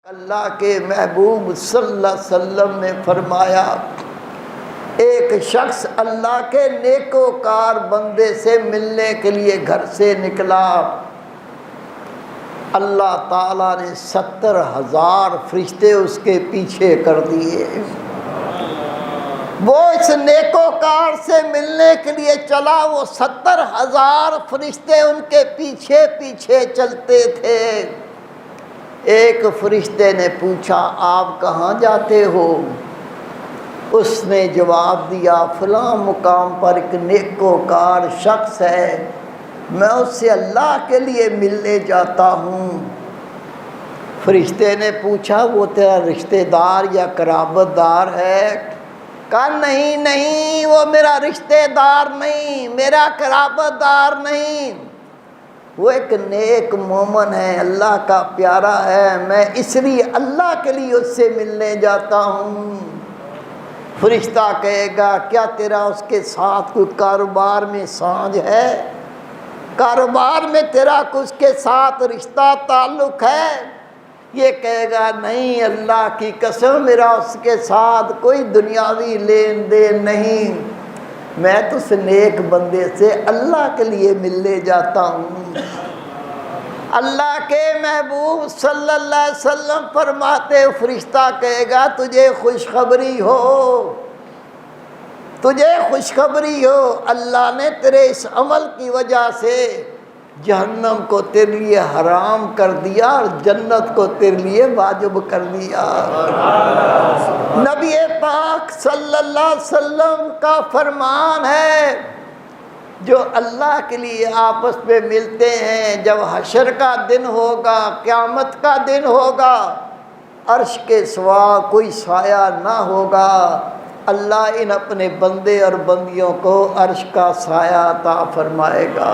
اللہ کے محبوب صلی اللہ علیہ وسلم نے فرمایا، ایک شخص اللہ کے نیکوکار بندے سے ملنے کے لیے گھر سے نکلا، اللہ تعالیٰ نے 70,000 فرشتے اس کے پیچھے کر دیے۔ وہ اس نیکوکار سے ملنے کے لیے چلا، وہ 70,000 فرشتے ان کے پیچھے پیچھے چلتے تھے۔ ایک فرشتے نے پوچھا، آپ کہاں جاتے ہو؟ اس نے جواب دیا، فلاں مقام پر ایک نیکوکار شخص ہے، میں اس سے اللہ کے لیے ملنے جاتا ہوں۔ فرشتے نے پوچھا، وہ تیرا رشتہ دار یا قرابت دار ہے؟ کہا نہیں، وہ میرا رشتہ دار نہیں، میرا قرابت دار نہیں، وہ ایک نیک مومن ہے، اللہ کا پیارا ہے، میں اس لیے اللہ کے لیے اس سے ملنے جاتا ہوں۔ فرشتہ کہے گا، کیا تیرا اس کے ساتھ کوئی کاروبار میں سانجھ ہے؟ کاروبار میں تیرا اس کے ساتھ رشتہ تعلق ہے؟ یہ کہے گا، نہیں، اللہ کی قسم میرا اس کے ساتھ کوئی دنیاوی لین دین نہیں، میں تو اس نیک بندے سے اللہ کے لیے ملنے جاتا ہوں۔ اللہ کے محبوب صلی اللہ علیہ وسلم فرماتے، فرشتہ کہے گا، تجھے خوشخبری ہو، تجھے خوشخبری ہو، اللہ نے تیرے اس عمل کی وجہ سے جہنم کو تیرے لیے حرام کر دیا اور جنت کو تیرے لیے واجب کر دیا۔ نبی پاک صلی اللہ علیہ وسلم کا فرمان ہے، جو اللہ کے لیے آپس میں ملتے ہیں، جب حشر کا دن ہوگا، قیامت کا دن ہوگا، عرش کے سوا کوئی سایہ نہ ہوگا، اللہ ان اپنے بندے اور بندیوں کو عرش کا سایہ عطا فرمائے گا۔